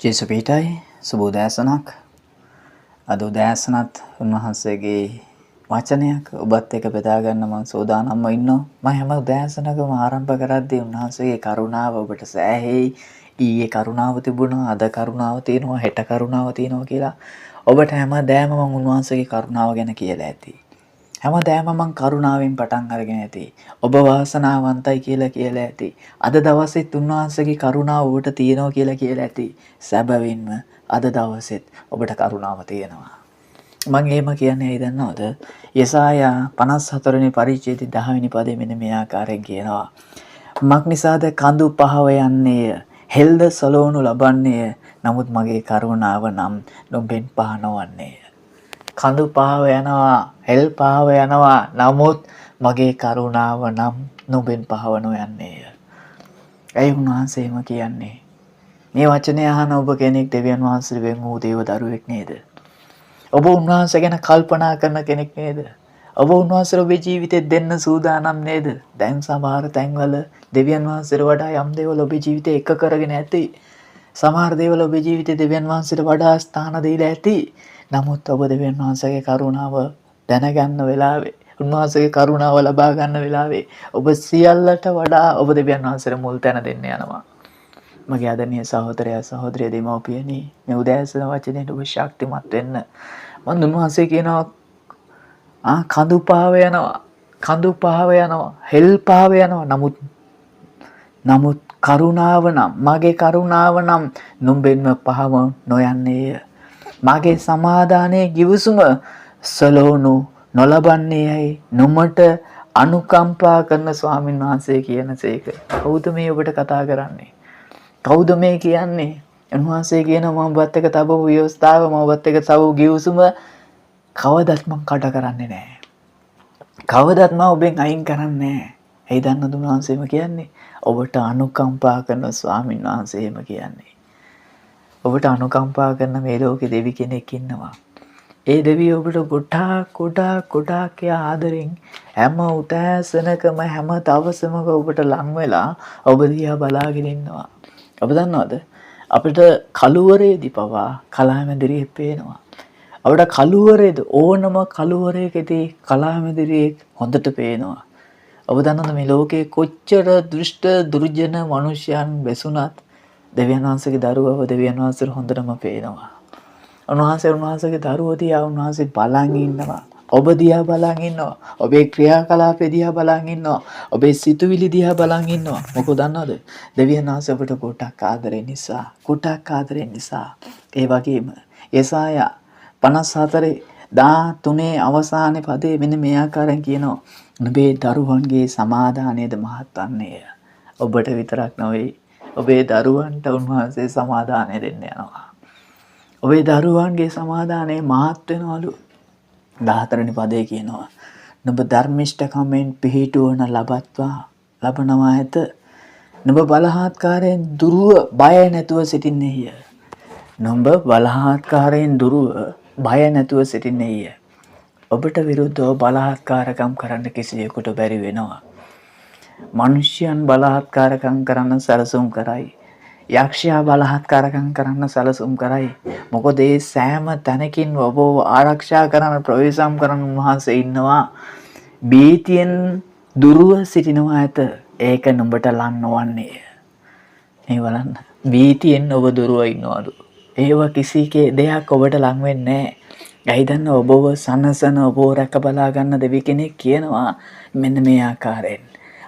ජේසු පීඨයි සුබ උදෑසනක්. අද උදෑසනත් උන්වහන්සේගේ වචනයක් ඔබත් එක්ක බෙදා ගන්න මම සූදානම්ව ඉන්නවා. මම හැම උදෑසනකම ආරම්භ කරද්දී උන්වහන්සේගේ කරුණාව ඔබට සෑහෙයි. ඊයේ කරුණාව තිබුණා, අද කරුණාව තියෙනවා, හෙට කරුණාව තියෙනවා කියලා ඔබට හැමදාම මම උන්වහන්සේගේ කරුණාව ගැන කියලා ඇති. හැමදාම මම කරුණාවෙන් පටන් අරගෙන ඇති. ඔබ වාසනාවන්තයි කියලා ඇති. අද දවසෙත් උන්වහන්සේගේ කරුණාව ඔබට තියෙනවා කියලා ඇති. සැබවින්ම අද දවසෙත් ඔබට කරුණාව තියෙනවා. මම එහෙම කියන්නේ ඇයි දන්නවද? යෙසායා 54 වෙනි පරිච්ඡේදයේ 10 වෙනි පදයේ මෙන්න මේ ආකාරයෙන් කියනවා. මක් නිසාද කඳු පහව යන්නේය, හෙල්ද සලෝණු ලබන්නේය. නමුත් මගේ කරුණාව නම් නොබෙන් පහ නොවන්නේය. කඳු පහව යනවා, හෙල් පහව යනවා, නමුත් මගේ කරුණාව නම් නොබෙන් පහව නොයන්නේය. ඇයි උන්වහන්සේම කියන්නේ? මේ වචනය අහන ඔබ කෙනෙක් දෙවියන් වහන්සේ වෙන් වූ දේව දරුවෙක් නේද? ඔබ උන්වහන්සේ ගැන කල්පනා කරන කෙනෙක් නේද? ඔබ උන්වහන්සේ ඔබේ ජීවිතේ දෙන්න සූදානම් නේද? දැන් සමහර තැන්වල දෙවියන් වහන්සේට වඩා යම් දේවල් ඔබේ ජීවිතේ එක කරගෙන ඇති. සමහර දේවල් ඔබේ ජීවිතේ දෙවියන් වහන්සේට වඩා ස්ථාන දීලා ඇති. නමුත් ඔබ දෙවියන් වහන්සේගේ කරුණාව දැනගන්න වෙලාවේ, උන්වහන්සේගේ කරුණාව ලබා ගන්න වෙලාවේ ඔබ සියල්ලට වඩා ඔබ දෙවියන් වහන්සේට මුල් තැන දෙන්න යනවා. මගේ ආදරණීය සහෝදරයා සහෝදරිය දෙමව්පියනි, මේ උදෑසන වචනේට ඔබ ශක්තිමත් වෙන්න. මම උන්වහන්සේ කියනවා කඳු පාව යනවා, කඳු පාව යනවා, හෙල් පාව යනවා. නමුත් කරුණාව නම්, මගේ කරුණාව නම් නුඹෙන්ම පහව නොයන්නේය. මගේ සමාදානයේ ගිවිසුම සලෝණු නොලබන්නේයයි නුඹට අනුකම්පා කරන ස්වාමීන් වහන්සේ කියනසේක. කවුද මේ ඔබට කතා කරන්නේ? කවුද මේ කියන්නේ? උන්වහන්සේ කියනවා මම ඔබත් එක්ක තබපු ව්‍යවස්ථාව, මම ඔබත් එක්ක තබපු ගිවිසුම කවදත් මම කඩ කරන්නේ නැහැ. කවදත් මම ඔබෙන් අයින් කරන්නේ නැහැ. එයි දන්නද උන්වහන්සේම කියන්නේ? ඔබට අනුකම්පා කරන ස්වාමීන් වහන්සේම කියන්නේ. ඔබට අනුකම්පා කරන මේ ලෝකේ දෙවි කෙනෙක් ඉන්නවා. ඒ දෙවිය ඔබට ගොඩාක් ආදරෙන් හැම උදෑසනකම හැම දවසම ඔබට ලං වෙලා ඔබ දිහා බලාගෙන ඉන්නවා. ඔබ දන්නවද? අපිට කළුවරේදී පවා කලාමැදිරියෙක් පේනවා. අපිට කළුවරේද ඕනම කළුවරයකදී කලාමැදිරියෙක් හොඳට පේනවා. ඔබ දන්නවද මේ ලෝකේ කොච්චර දුෂ්ට දුර්ජන මනුෂ්‍යයන් බැසුණත් දෙවියන් වහන්සේගේ දරුවව දෙවියන් වහන්සේට හොඳටම පේනවා. උන්වහන්සේගේ දරුවෝ දිහා උන්වහන්සේ බලන් ඉන්නවා. ඔබ දිහා බලන් ඉන්නවා. ඔබේ ක්‍රියාකලාපේ දිහා බලන් ඉන්නවා. ඔබේ සිතුවිලි දිහා බලන් ඉන්නවා. මොකද දන්නවද? දෙවියන් වහන්සේ ඔබට ගොඩක් ආදරේ නිසා. ඒ වගේම යෙසායා 54:13 අවසානයේ පදේ මෙන්න මේ ආකාරයෙන් කියනවා. නුඹේ දරුවන්ගේ සමාදානයේද මහත් වන්නේය. ඔබට විතරක් නෙවෙයි, ඔබේ දරුවන්ට උන්වහන්සේ සමාදානය දෙන්න යනවා. ඔබේ දරුවන්ගේ සමාදානය මහත් වෙනවලු. 14 වෙනි පදේ කියනවා. නුඹ ධර්මිෂ්ඨකමෙන් පිහිටුවන ලබනවා ඇත. නුඹ බලහත්කාරයෙන් දුරුව බය නැතුව සිටින්නේය. නුඹ බලහත්කාරයෙන් දුරුව බය නැතුව සිටින්නේය. ඔබට විරුද්ධව බලහත්කාරකම් කරන්න කිසියෙකුට බැරි වෙනවා. මිනිසයන් බලහත්කාරකම් කරන්න සැලසුම් කරයි. යක්ෂයා බලහත්කාරකම් කරන්න සැලසුම් කරයි. මොකද ඒ සෑම තැනකින් ඔබව ආරක්ෂා කරන්න ප්‍රවේශම් කරන උන්වහන්සේ ඉන්නවා. බීතියෙන් දුරුව සිටිනවා ඇත. ඒක නුඹට ලං නොවන්නේ. මේ බලන්න. බීතියෙන් ඔබ දුරුව ඉන්නවලු. ඒව කිසිකේ දෙයක් ඔබට ලං වෙන්නේ නැහැ. ඇයි දන්න ඔබව සනසන, ඔබව රැක බලා ගන්න දෙවි කෙනෙක් කියනවා මෙන්න මේ ආකාරයෙන්.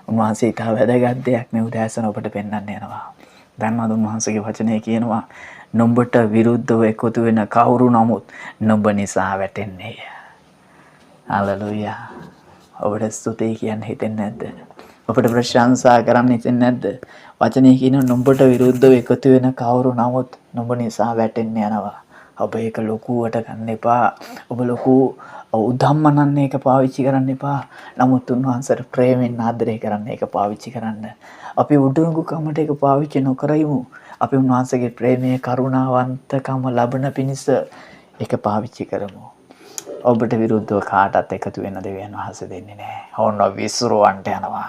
උන්වහන්සේ ඊට වැදගත් දෙයක් මේ උදෑසන ඔබට පෙන්වන්න යනවා. ධර්මද උන්වහන්සේගේ වචනේ කියනවා නුඹට විරුද්ධව එකතු වෙන කවුරු නමුත් නුඹ නිසා වැටෙන්නේය. හලෙලූයා. ඔබට ස්තුතියි කියන්න හිතෙන්නේ නැද්ද? ඔබට ප්‍රශංසා කරන්න හිතෙන්නේ නැද්ද? වචනේ කියන නුඹට විරුද්ධව එකතු වෙන කවුරු නමුත් නුඹ නිසා වැටෙන්න යනවා. ඔබ ඒක ලොකුවට ගන්න එපා. ඔබ ලොකු උදම්මනන්න ඒක පාවිච්චි කරන්න එපා. නමුත් උන්වහන්සේට ප්‍රේමෙන් ආදරය කරන්න ඒක පාවිච්චි කරන්න. අපි උඩඟුකමට ඒක පාවිච්චි නොකරයිමු. අපි උන්වහන්සේගේ ප්‍රේමයේ කරුණාවන්තකම ලබන පිණිස ඒක පාවිච්චි කරමු. ඔබට විරුද්ධව කාටත් එකතු වෙන දෙවියන් වහන්සේ දෙන්නේ නැහැ. ඕන විසිරවන්ට යනවා.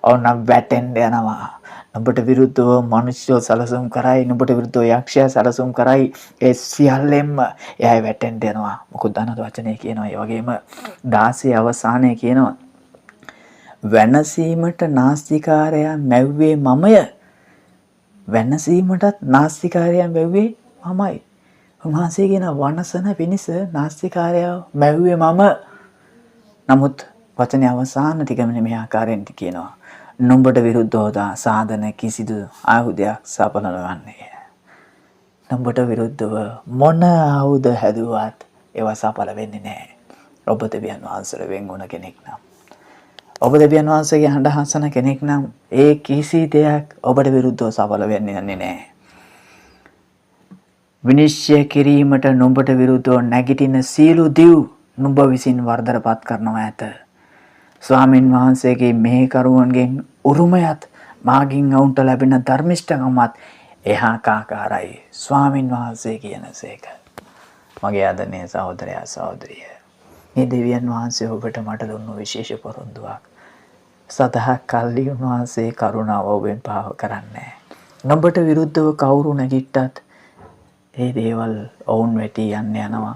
ඕන වැටෙන්න යනවා. නුඹට විරුද්ධව මිනිස්සු සැලසුම් කරයි, නුඹට විරුද්ධව යක්ෂයා සැලසුම් කරයි. ඒ සියල්ලෙන්ම එයා වැටෙන්න යනවා. මොකද අනද වචනේ කියනවා. ඒ වගේම 16 අවසානයේ කියනවා වෙනසීමට නාස්තිකාරයා මැව්වේ මමය. වෙනසීමටත් නාස්තිකාරයා මැව්වේ මමයි. උන්වහන්සේ කියන වනසන පිණිස නාස්තිකාරයා මැව්වේ මම. නමුත් වචනේ අවසාන ටික මෙන්න මේ ආකාරයෙන් කියනවා. නුඹට විරුද්ධව සාධන කිසිදු ආයුධයක් සඵල නොවන්නේ. නුඹට විරුද්ධව මොන ආයුධ හැදුවත් ඒවා සඵල වෙන්නේ නැහැ. ඔබ දෙවියන් වහන්සේට වෙන්ගුණ කෙනෙක් නම්, ඔබ දෙවියන් වහන්සේගේ හඬ හසන කෙනෙක් නම් ඒ කිසි දෙයක් ඔබට විරුද්ධව සඵල වෙන්නේ නැහැ. විනිශ්චය කිරීමට නුඹට විරුද්ධව නැගිටින සියලු දිව් නුඹ විසින් වර්ධනපත් කරනවා ඇත. ස්වාමින් වහන්සේගේ මෙහෙකරුවන්ගෙන් උරුමයත් මාගින් ඔවුන්ට ලැබෙන ධර්මිෂ්ඨකමත් එහා කාකාරයි. ස්වාමින් වහන්සේ කියනසේක. මගේ ආදරණීය සහෝදරයා සහෝදරිය, මේ දෙවියන් වහන්සේ ඔබට මට දුන්නු විශේෂ පොරොන්දුවක්. සදා කල්ලි උන්වහන්සේ කරුණාව ඔබෙන් පාව කරන්නේ. නුඹට විරුද්ධව කවුරු නැගිට්ටත් ඒ දේවල් ඔවුන් වැටි යනවා.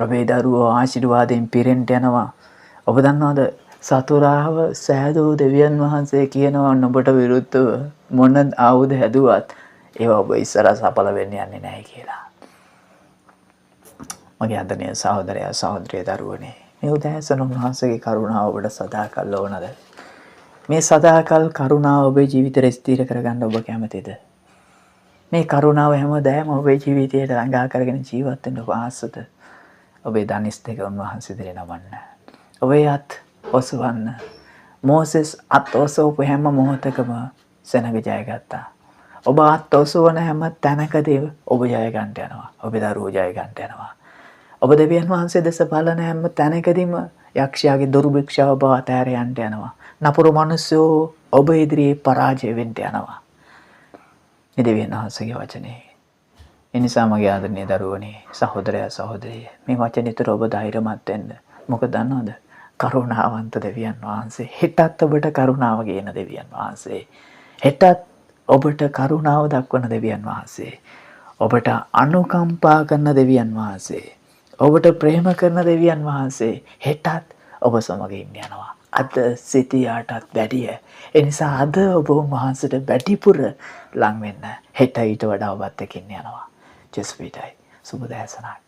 ඔබේ දරුවෝ ආශිර්වාදයෙන් පිරෙන්න යනවා. ඔබ දන්නවද සතුරාව සෑදෝ දෙවියන් වහන්සේ කියනවා නුඹට විරුද්ධව මොන ආයුධ හැදුවත් ඒවා ඔබ ඉස්සරහ සඵල වෙන්න යන්නේ නැහැ කියලා. මගේ ආදරණීය සහෝදරයා සහෝදරිය දරුවනේ, මේ උදෑසන උන්වහන්සේගේ කරුණාව ඔබට සදාකල් ඕනද? මේ සදාකල් කරුණාව ඔබේ ජීවිතේ ස්ථිර කරගන්න ඔබ කැමතිද? මේ කරුණාව හැමදාම ඔබේ ජීවිතයට ළඟා කරගෙන ජීවත් වෙන්න ඔබ ආසද? ඔබේ දනිස් දෙක උන්වහන්සේ දෙලේ නමන්න. ඔබේ අත් ඔසවන්න. මෝසෙස් අත් ඔසවපු හැම මොහොතකම සෙනග ජය ගත්තා. ඔබ අත් ඔසවන හැම තැනකදී ඔබ ජය ගන්න යනවා. ඔබේ දරුවෝ ජය ගන්න යනවා. ඔබ දෙවියන් වහන්සේ දෙස බලන හැම තැනකදීම යක්ෂයාගේ දුර්භික්ෂාව ඔබ අතහැර යන්න යනවා. නපුරු මිනිස්සු ඔබ ඉදිරියේ පරාජය වෙන්න යනවා. මේ දෙවියන් වහන්සේගේ වචනේ. ඒ නිසා මගේ ආදරණීය දරුවනේ, සහෝදරයා සහෝදරිය, මේ වචනේ විතර ඔබ ධෛර්යමත් වෙන්න. මොකද දන්නවද? කරුණාවන්ත දෙවියන් වහන්සේ හෙටත් ඔබට කරුණාව ගෙන දෙවියන් වහන්සේ. හෙටත් ඔබට කරුණාව දක්වන දෙවියන් වහන්සේ. ඔබට අනුකම්පා කරන දෙවියන් වහන්සේ. ඔබට ප්‍රේම කරන දෙවියන් වහන්සේ හෙටත් ඔබ සමග ඉන්න යනවා. අද සිටියාටත් වැඩිය. ඒ නිසා අද ඔබ වහන්සේට වැඩිපුර ලං වෙන්න. හෙට ඊට වඩා ඔබත් එක්ක ඉන්න යනවා. ජෙස්පීටයි සුබ දැසනක්.